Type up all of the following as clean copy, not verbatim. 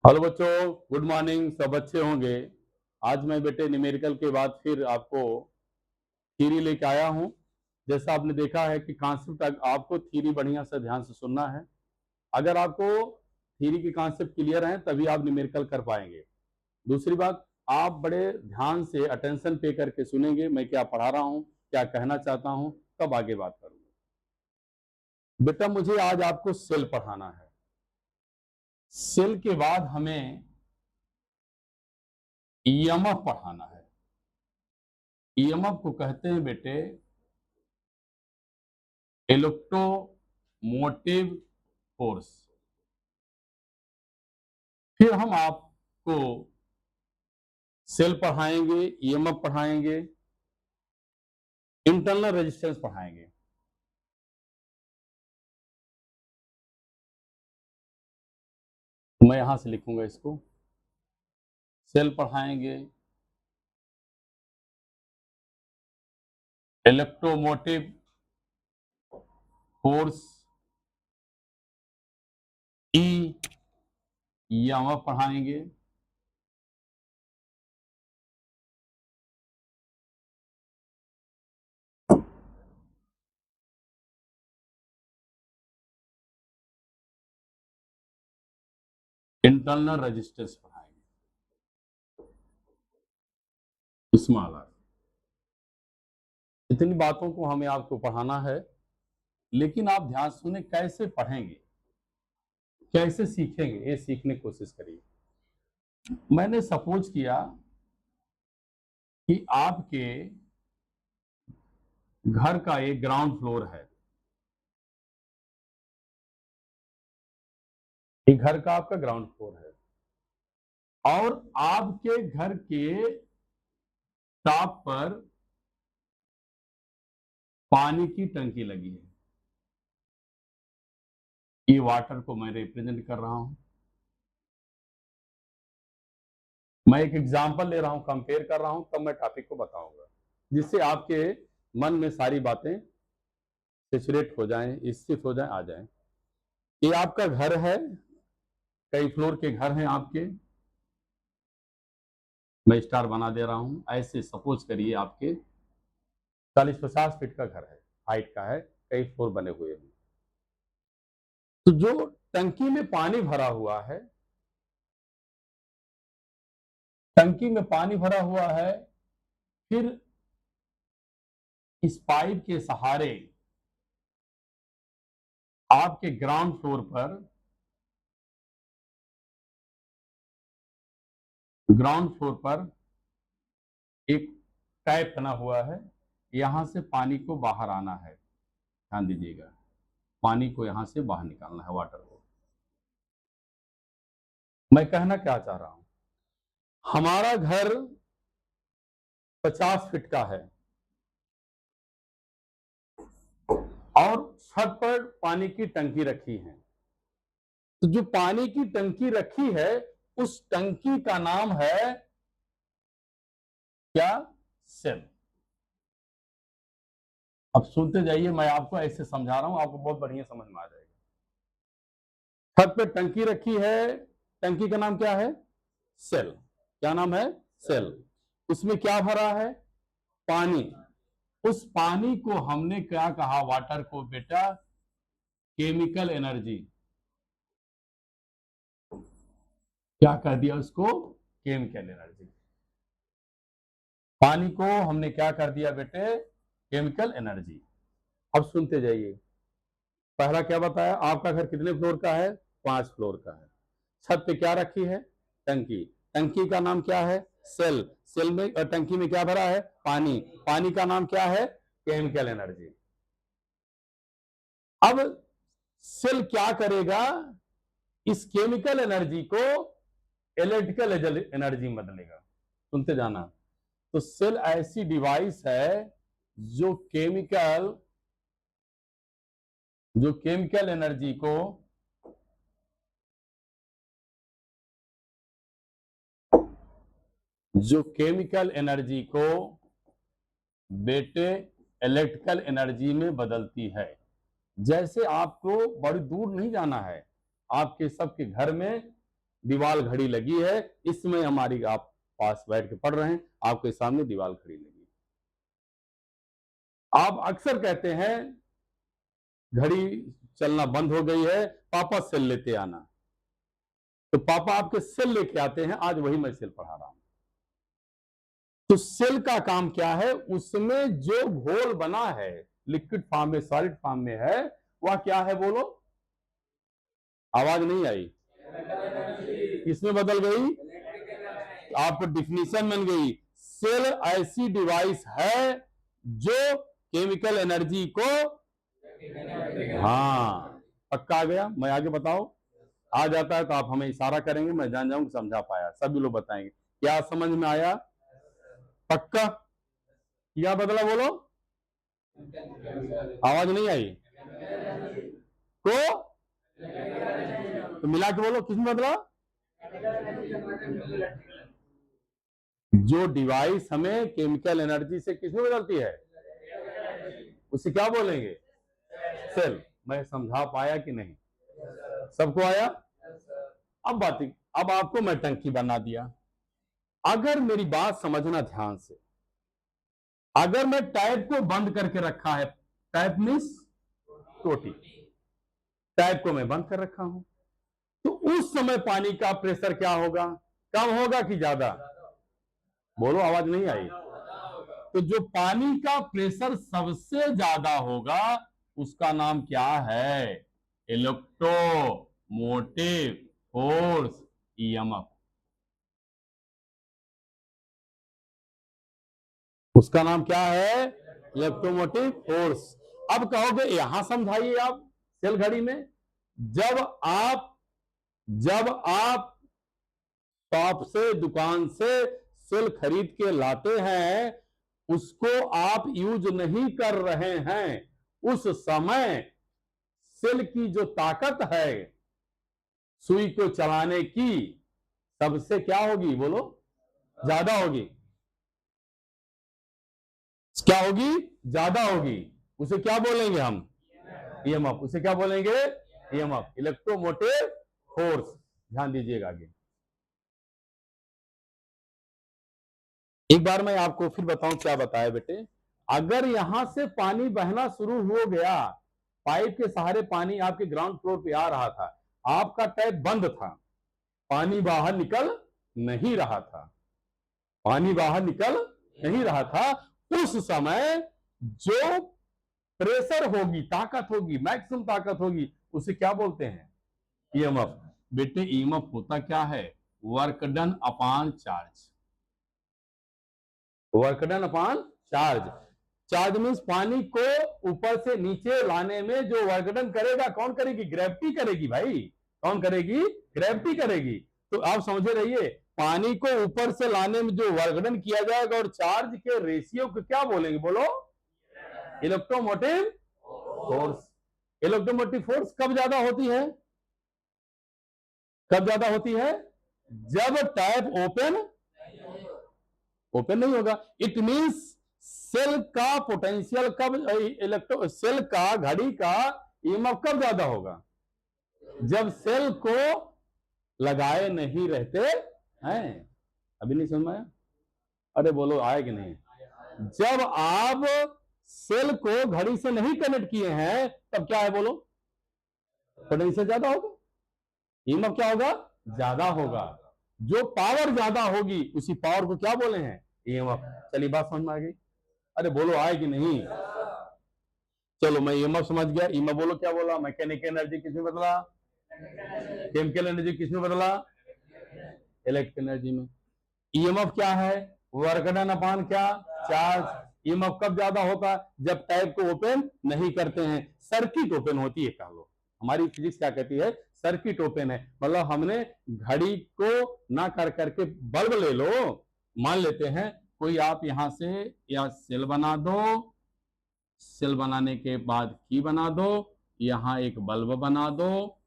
Hello बच्चों, good morning. सब अच्छे होंगे। आज मैं बेटे न्यूमेरिकल के बाद फिर आपको थ्योरी लेके आया हूं। जैसा आपने देखा है कि कॉन्सेप्ट आपको थ्योरी बढ़िया से ध्यान से सुनना है। अगर आपको थ्योरी के कॉन्सेप्ट क्लियर हैं तभी आप न्यूमेरिकल कर पाएंगे। दूसरी बात, आप बड़े ध्यान से अटेंशन पे करके सुनेंगे मैं क्या पढ़ा रहा हूं, क्या कहना चाहता हूं, तब आगे बात करूंगा। बेटा मुझे आज आपको सेल पढ़ाना है। सेल के बाद हमें ईएमएफ पढ़ाना है। ईएमएफ को कहते हैं बेटे इलेक्ट्रोमोटिव फोर्स। फिर हम आपको सेल पढ़ाएंगे, ईएमएफ पढ़ाएंगे, इंटरनल रेजिस्टेंस पढ़ाएंगे। मैं यहां से लिखूंगा इसको। सेल पढ़ाएंगे, इलेक्ट्रोमोटिव फोर्स, ईएमएफ पढ़ाएंगे, इंटरनल रेजिस्टेंस पढ़ाएंगे। Small R. इतनी बातों को हमें आपको पढ़ाना है, लेकिन आप ध्यान सुने कैसे पढ़ेंगे, कैसे सीखेंगे, ये सीखने की कोशिश करिए। मैंने सपोज किया कि आपके घर का एक ग्राउंड फ्लोर है। ये घर का आपका ग्राउंड फ्लोर है और आपके घर के टॉप पर पानी की टंकी लगी है। ये वाटर को मैं रिप्रेजेंट कर रहा हूं। मैं एक एग्जांपल ले रहा हूं, कंपेयर कर रहा हूं, तब मैं टॉपिक को बताऊंगा, जिससे आपके मन में सारी बातें सेचुरेट हो जाएं, स्थित हो जाएं, आ जाएं। ये आपका घर है, कई फ्लोर के घर हैं आपके। मैं स्टार बना दे रहा हूं। ऐसे सपोज करिए आपके 40-50 फीट का घर है, हाइट का है, कई फ्लोर बने हुए हैं। तो जो टंकी में पानी भरा हुआ है, टंकी में पानी भरा हुआ है, फिर इस पाइप के सहारे आपके ग्राउंड फ्लोर पर एक टैप बना हुआ है। यहां से पानी को बाहर आना है। ध्यान दीजिएगा, पानी को यहां से बाहर निकालना है, वाटर को। मैं कहना क्या चाह रहा हूं, हमारा घर 50 फीट का है और छत पर पानी की टंकी रखी है। तो जो पानी की टंकी रखी है, उस टंकी का नाम है क्या? सेल। अब सुनते जाइए, मैं आपको ऐसे समझा रहा हूं, आपको बहुत बढ़िया समझ में आ जाएगा। छत पे टंकी रखी है, टंकी का नाम क्या है? सेल। क्या नाम है? सेल। उसमें क्या भरा है? पानी। उस पानी को हमने क्या कहा? वाटर को बेटा केमिकल एनर्जी। क्या कह दिया उसको? Chemical energy. पानी को हमने क्या कर दिया बेटे? Chemical energy. अब सुनते जाइए। पहला क्या बताया? आपका घर कितने फ्लोर का है? 5 फ्लोर का है। छत पे क्या रखी है? टंकी। टंकी का नाम क्या है? सेल। सेल में टंकी में क्या भरा है? पानी। पानी का नाम क्या है? Chemical energy. अब सेल क्या करेगा? इस केमिकल एनर्जी को इलेक्ट्रिकल एनर्जी में बदलेगा। सुनते जाना। तो सेल ऐसी डिवाइस है जो केमिकल एनर्जी को बेटे इलेक्ट्रिकल एनर्जी में बदलती है। जैसे आपको बड़ी दूर नहीं जाना है, आपके सबके घर में दीवाल घड़ी लगी है, इसमें हमारी आप पास बैठ के पढ़ रहे हैं, आपके सामने दीवाल घड़ी लगी। आप अक्सर कहते हैं घड़ी चलना बंद हो गई है, पापा सेल लेते आना। तो पापा आपके सेल लेके आते हैं, आज वही मैं सेल पढ़ा रहा हूं। तो सेल का काम क्या है? उसमें जो घोल बना है, लिक्विड फॉर्म में, सॉलिड फॉर्म में है, वह क्या है बोलो? आवाज नहीं आई। किसमें बदल गई? आपको डिफिनीशन बन गई। सेल ऐसी डिवाइस है जो केमिकल एनर्जी को, हाँ पक्का आ गया। मैं आगे बताओ, आ जाता है तो आप हमें इशारा करेंगे, मैं जान जाऊंगा समझा पाया, सभी लोग बताएंगे क्या समझ में आया। पक्का? क्या बदला बोलो? आवाज नहीं आई को, तो मिला के बोलो किसमें बदला? जो डिवाइस हमें केमिकल एनर्जी से किसमें बदलती है, उसे क्या बोलेंगे? सेल। मैं समझा पाया कि नहीं? सबको आया? अब आपको मैं टंकी बना दिया। अगर मेरी बात समझना ध्यान से, अगर मैं टैप को बंद करके रखा है, टैप मीन्स टोटी, टैप को मैं बंद कर रखा हूं, तो उस समय पानी का प्रेशर क्या होगा? कम होगा कि ज्यादा? बोलो, आवाज नहीं आई। तो जो पानी का प्रेशर सबसे ज्यादा होगा, उसका नाम क्या है? Electromotive force, EMF. उसका नाम क्या है? Electromotive force. अब कहोगे यहां समझाइए आप सेल घड़ी में, जब आप जब आप शॉप से, दुकान से सेल खरीद के लाते हैं, उसको आप यूज नहीं कर रहे हैं, उस समय सेल की जो ताकत है सुई को चलाने की, सबसे क्या होगी बोलो? ज्यादा होगी। क्या होगी? ज्यादा होगी। उसे क्या बोलेंगे हम? ईएमएफ। उसे क्या बोलेंगे? EMF, electromotive force. ध्यान दीजिएगा आगे। एक बार मैं आपको फिर बताऊं क्या बताया बेटे। अगर यहां से पानी बहना शुरू हो गया, पाइप के सहारे पानी आपके ग्राउंड फ्लोर पे आ रहा था, आपका टैप बंद था, पानी बाहर निकल नहीं रहा था, पानी बाहर निकल नहीं रहा था, उस समय जो प्रेशर होगी, ताकत होगी, मैक्सिमम ताकत होगी, उसे क्या बोलते हैं? ईएमएफ। बेटे ईएमएफ होता क्या है? Work done upon charge. Work done upon charge. Charge means पानी को ऊपर से नीचे लाने में जो वर्क डन करेगा, कौन करेगी? ग्रेविटी करेगी भाई। कौन करेगी? ग्रेविटी करेगी। तो आप समझे रहिए, पानी को ऊपर से लाने में जो वर्क डन किया जाएगा और चार्ज के रेशियो को क्या बोलेंगे बोलो? Electromotive force. इलेक्ट्रोमोटिव फोर्स कब ज्यादा होती है? कब ज्यादा होती है? जब टैप ओपन नहीं होगा। इट मींस सेल का पोटेंशियल कब, इलेक्ट्रो सेल का, घड़ी का ईएमएफ कब ज्यादा होगा? जब सेल को लगाए नहीं रहते हैं। अभी नहीं समझ में आया? अरे बोलो, आए कि नहीं? जब आप सेल को घड़ी से नहीं कनेक्ट किए हैं, तब क्या है बोलो? पोटेंशियल ज्यादा होगा, ईएमएफ क्या होगा? ज्यादा होगा। जो पावर ज्यादा होगी, उसी पावर को क्या बोले हैं? ईएमएफ। चलिए बात समझ में आ गई? अरे बोलो, आए कि नहीं? चलो मैं ईएमएफ समझ गया। ईएमएफ बोलो क्या बोला? मैकेनिकल एनर्जी किसमें बदला? केमिकल एनर्जी किसमें बदला? इलेक्ट्रिकल एनर्जी में। ईएमएफ क्या है? वर्क डन अपॉन क्या? चार्ज। ईएमएफ कब ज्यादा होता? जब टैप को ओपन नहीं करते हैं, सर्किट ओपन होती है। कह लो, हमारी फिजिक्स क्या कहती है? सर्किट ओपन है, मतलब हमने घड़ी को ना कर करके बल्ब ले लो। मान लेते हैं कोई, आप यहां से या सेल बना दो, सेल बनाने के बाद की बना दो, यहां एक बल्ब बना दो।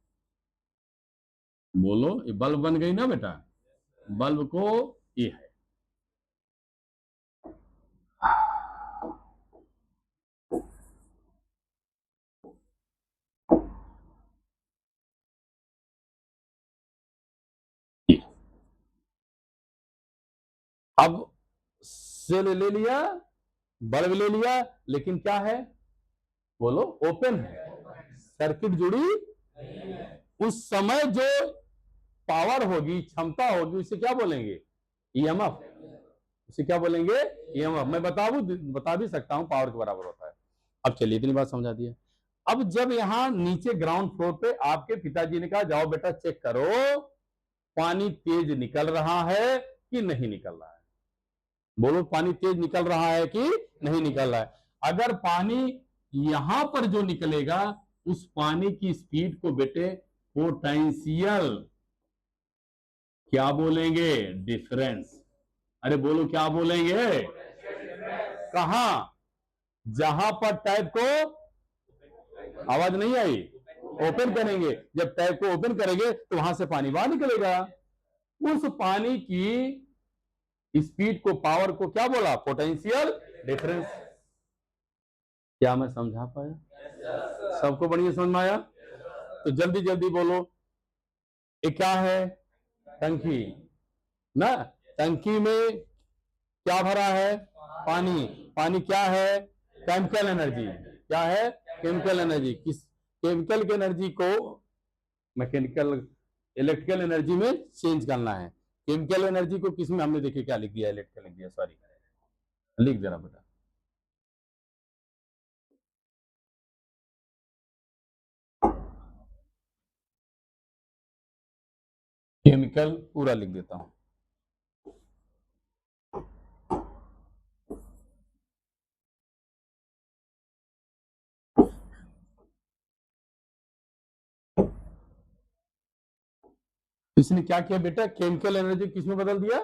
बोलो, ये बल्ब बन गई ना बेटा? बल्ब को ये है अब सेल ले लिया, बल्ब ले लिया, लेकिन क्या है, बोलो, ओपन है, सर्किट जुड़ी। उस समय जो पावर होगी, क्षमता होगी, उसे क्या बोलेंगे, ईएमएफ। उसे क्या बोलेंगे, ईएमएफ। मैं बता भी सकता हूं, पावर के बराबर होता है। अब चलिए, इतनी बात समझा दी है। अब जब यहां नीचे ग्राउंड फ्लोर पे आपके पिताजी ने कहा जाओ बेटा चेक करो पानी तेज निकल रहा है कि नहीं निकल रहा है, बोलो पानी तेज निकल रहा है कि नहीं निकल रहा है। अगर पानी यहां पर जो निकलेगा, उस पानी की स्पीड को बेटे पोटेंशियल क्या बोलेंगे, डिफरेंस। अरे बोलो क्या बोलेंगे, कहा, जहां पर टैप को, आवाज नहीं आई, ओपन करेंगे, जब टैप को ओपन करेंगे तो वहां से पानी बाहर निकलेगा। उस पानी की स्पीड को, पावर को क्या बोला, पोटेंशियल डिफरेंस। क्या मैं समझा पाया, सबको बढ़िया समझ में आया? तो जल्दी जल्दी बोलो, ये क्या है, टंकी ना, टंकी में क्या भरा है, पानी। पानी क्या है, केमिकल एनर्जी। क्या है, केमिकल एनर्जी। किस केमिकल की एनर्जी को मैकेनिकल, इलेक्ट्रिकल एनर्जी में चेंज करना है। केमिकल एनर्जी को किस में, हमने देखिए क्या लिख दिया, इलेक्ट्रिकल लिख दिया, सॉरी, लिख जरा बेटा। केमिकल पूरा लिख देता हूं। इसने क्या किया बेटा, केमिकल एनर्जी किसमें बदल दिया,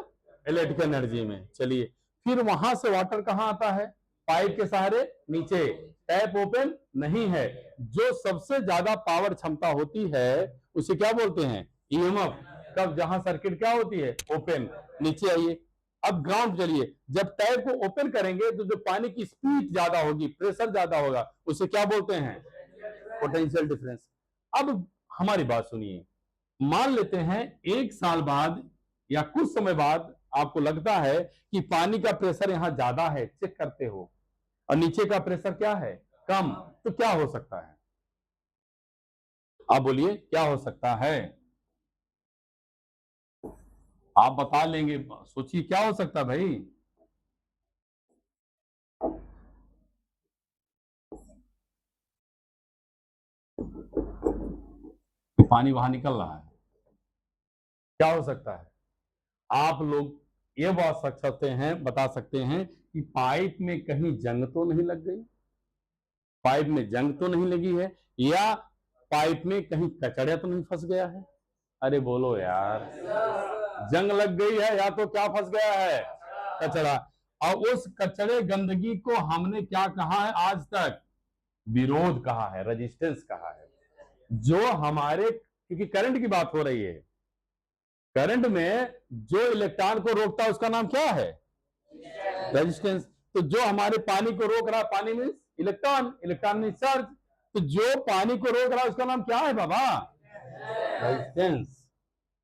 इलेक्ट्रिकल एनर्जी में। चलिए, फिर वहां से वाटर कहां आता है, पाइप के सहारे नीचे, टैप ओपन नहीं है। जो सबसे ज्यादा पावर क्षमता होती है उसे क्या बोलते हैं, ईएमएफ। कब, जहां सर्किट क्या होती है, ओपन। नीचे आइए, अब ग्राउंड चलिए, जब टैप को ओपन करेंगे तो जो पानी की स्पीड ज्यादा होगी, प्रेशर ज्यादा होगा, उसे क्या बोलते हैं, पोटेंशियल डिफरेंस। अब हमारी बात सुनिए, मान लेते हैं 1 साल बाद या कुछ समय बाद आपको लगता है कि पानी का प्रेशर यहां ज्यादा है, चेक करते हो, और नीचे का प्रेशर क्या है, कम। तो क्या हो सकता है, आप बोलिए क्या हो सकता है, आप बता लेंगे, सोचिए क्या हो सकता है भाई। तो पानी बाहर निकल रहा है, क्या हो सकता है, आप लोग ये बात सकते हैं, बता सकते हैं कि पाइप में कहीं जंग तो नहीं लग गई, पाइप में जंग तो नहीं लगी है, या पाइप में कहीं कचड़ा तो नहीं फंस गया है। अरे बोलो यार, जंग लग गई है या तो क्या फंस गया है, कचड़ा। और उस कचड़े गंदगी को हमने क्या कहा है आज तक, विरोध कहा है, रेजिस्टेंस कहा है। जो हमारे, क्योंकि करंट की बात हो रही है, करंट में जो इलेक्ट्रॉन को रोकता है उसका नाम क्या है, रेजिस्टेंस। तो जो हमारे पानी को रोक रहा है, पानी में इलेक्ट्रॉन, इलेक्ट्रॉन में चार्ज, तो जो पानी को रोक रहा है उसका नाम क्या है बाबा, रेजिस्टेंस।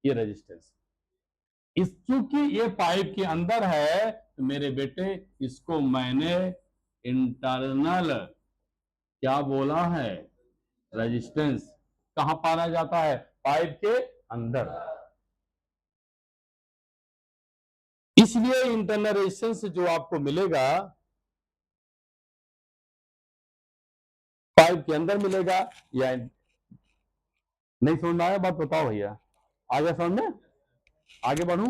ये रेजिस्टेंस, इस चूंकि ये पाइप के अंदर है तो मेरे बेटे इसको मैंने इंटरनल क्या बोला है, रेजिस्टेंस। कहां पाया जाता है, पाइप के अंदर। इसलिए इंटरनल रेजिस्टेंस जो आपको मिलेगा पाइप के अंदर मिलेगा, या नहीं समझ में आया, बात बताओ भैया, आगे समझ में, आगे बढ़ू।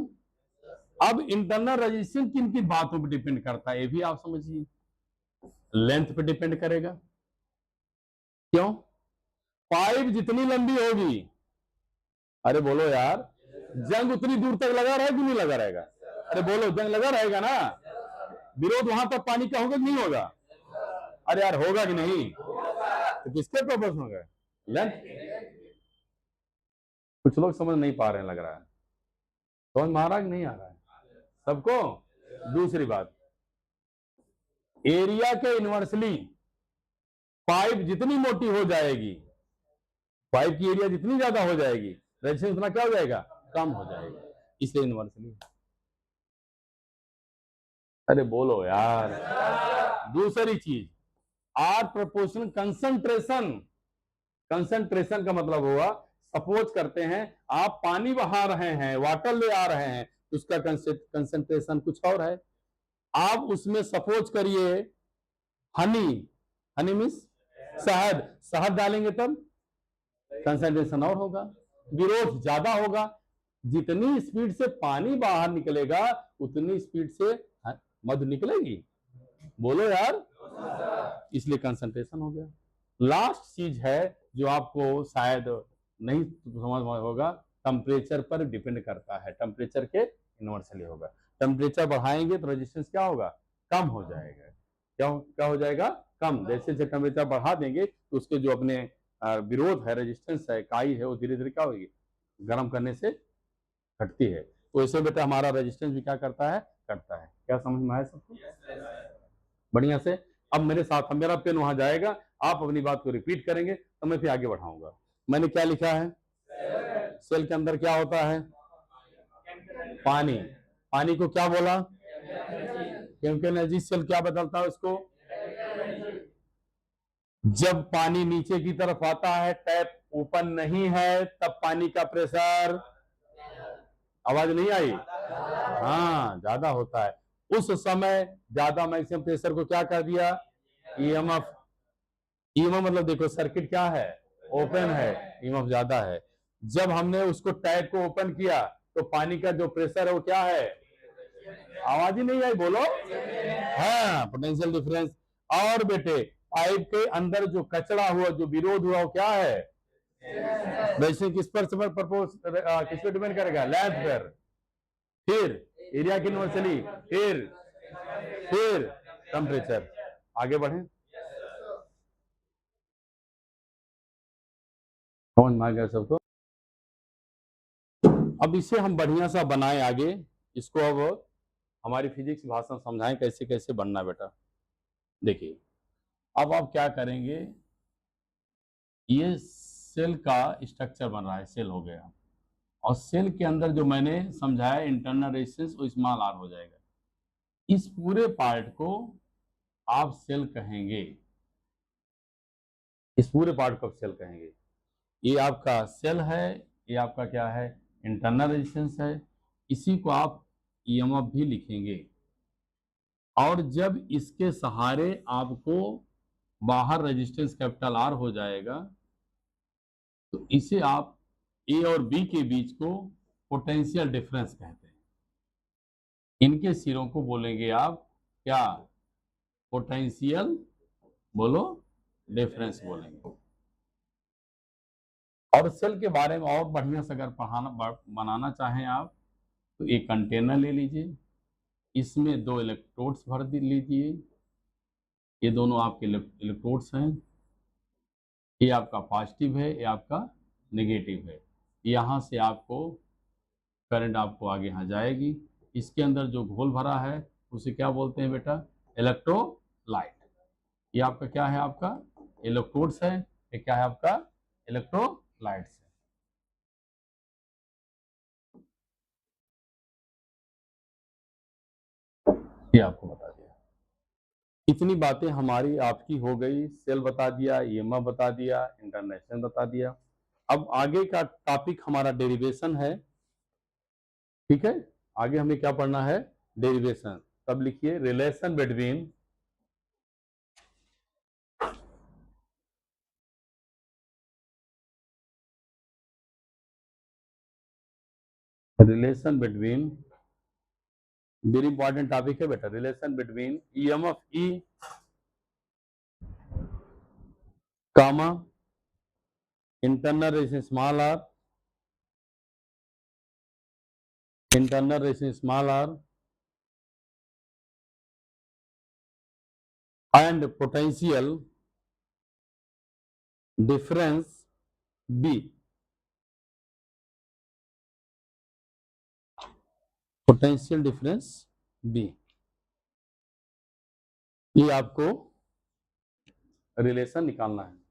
अब इंटरनल रेजिस्टेंस किन किन बातों पर डिपेंड करता है, ये भी आप समझिए। लेंथ पे डिपेंड करेगा, क्यों, पाइप जितनी लंबी होगी, अरे बोलो यार, जंग उतनी दूर तक लगा रहेगा कि नहीं लगा रहेगा, अरे बोलो, जंग लगा रहेगा ना, विरोध वहां तक पानी का होगा कि नहीं होगा, अरे यार होगा कि नहीं, तो किसके पर्पस होगा, लेंथ। कुछ लोग समझ नहीं पा रहे हैं लग रहा है, समझ में आ रहा है कि नहीं आ रहा है सबको। दूसरी बात, एरिया के इन्वर्सली पाइप जितनी मोटी हो जाएगी, पाइप की एरिया जितनी ज्यादा हो जाएगी, रेजिस्टेंस उतना क्या हो जाएगा, कम हो जाएगा, इसलिए इन्वर्सली। अरे बोलो यार। दूसरी चीज, आर प्रोपोर्शनल कंसंट्रेशन। कंसंट्रेशन का मतलब हुआ, सपोज करते हैं आप पानी बहा रहे हैं, वाटर ले आ रहे हैं, उसका कंसंट्रेशन कुछ और है। आप उसमें सपोज करिए हनी, हनी मीन्स शहद, शहद डालेंगे तब कंसंट्रेशन और होगा, विरोध ज्यादा होगा। जितनी स्पीड से पानी बाहर निकलेगा उतनी स्पीड से मधु निकलेगी। बोलो यार, इसलिए कंसंट्रेशन हो गया। लास्ट चीज है जो आपको शायद नहीं समझ में होगा, टेम्परेचर पर डिपेंड करता है, टेम्परेचर के इन्वर्सली होगा। टेम्परेचर बढ़ाएंगे तो रेजिस्टेंस क्या होगा, कम हो जाएगा। क्या हो जाएगा, कम। जैसे जैसे टेम्परेचर बढ़ा देंगे तो उसके जो अपने विरोध है, रेजिस्टेंस है, काई है, वो धीरे धीरे क्या होगी, गर्म करने से घटती है। तो ऐसे बेटा हमारा रेजिस्टेंस भी क्या करता है, घटता है। क्या समझ में आया सबको बढ़िया से? अब मेरे साथ, मेरा पेन वहां जाएगा, आप अपनी बात को रिपीट करेंगे तो मैं फिर आगे बढ़ाऊंगा। मैंने क्या लिखा है, सेल के अंदर क्या होता है, पानी। पानी को क्या बोला, केमिकल एनर्जी। सेल क्या बदलता है उसको, जब पानी नीचे की तरफ आता है, टैप ओपन नहीं है, तब पानी का प्रेशर, आवाज नहीं आई, हाँ ज्यादा होता है। उस समय ज्यादा मैक्सिमम प्रेशर को क्या कर दिया, ईएमएफ। ईएमएफ मतलब देखो सर्किट क्या है, ओपन है, ईएमएफ ज्यादा है। जब हमने उसको टैप को ओपन किया तो पानी का जो प्रेशर है वो क्या है, आवाज ही नहीं आई, बोलो। हाँ, पोटेंशियल डिफरेंस। और बेटे पाइप के अंदर जो कचरा हुआ, जो विरोध हुआ, वो क्या है, वैसे किस पर किस पर डिपेंड करेगा, लेंथ पर। फिर एरिया की यूनिवर्सली, फिर टेम्परेचर। आगे बढ़े, समझ में आ गया सबको? अब इसे हम बढ़िया सा बनाए आगे, इसको अब हमारी फिजिक्स भाषा समझाएं कैसे कैसे बनना बेटा। देखिए अब आप क्या करेंगे, ये सेल का स्ट्रक्चर बन रहा है, सेल हो गया, और सेल के अंदर जो मैंने समझाया इंटरनल रेजिस्टेंस वो स्मॉल आर हो जाएगा। इस पूरे पार्ट को आप सेल कहेंगे, इस पूरे पार्ट को आप सेल कहेंगे। ये आपका सेल है, ये आपका क्या है, इंटरनल रेजिस्टेंस है। इसी को आप ईएमएफ भी लिखेंगे। और जब इसके सहारे आपको बाहर रेजिस्टेंस कैपिटल आर हो जाएगा तो इसे आप ए और बी के बीच को पोटेंशियल डिफरेंस कहते हैं। इनके सिरों को बोलेंगे आप क्या, पोटेंशियल, बोलो, डिफरेंस बोलेंगे। और सेल के बारे में और बढ़िया से अगर पढ़ाना बनाना चाहें आप तो एक कंटेनर ले लीजिए, इसमें 2 इलेक्ट्रोड्स भर लीजिए, ये दोनों आपके इलेक्ट्रोड्स हैं, ये आपका पॉजिटिव है, ये आपका नेगेटिव है। यहाँ से आपको करंट आपको आगे यहाँ जाएगी। इसके अंदर जो घोल भरा है उसे क्या बोलते हैं बेटा, इलेक्ट्रोलाइट। ये आपका क्या है, आपका इलेक्ट्रोड्स है, ये क्या है आपका, इलेक्ट्रोलाइट्स है। ये आपको बता दिया। इतनी बातें हमारी आपकी हो गई, सेल बता दिया, ईएमएफ बता दिया, इंटरनेशनल बता दिया। अब आगे का टॉपिक हमारा डेरिवेशन है, ठीक है। आगे हमें क्या पढ़ना है, डेरिवेशन। तब लिखिए relation between very important topic है बेटा, relation between EMF E comma internal resistance small R, internal resistance small R and potential difference B, potential difference B। ये आपको रिलेशन निकालना है।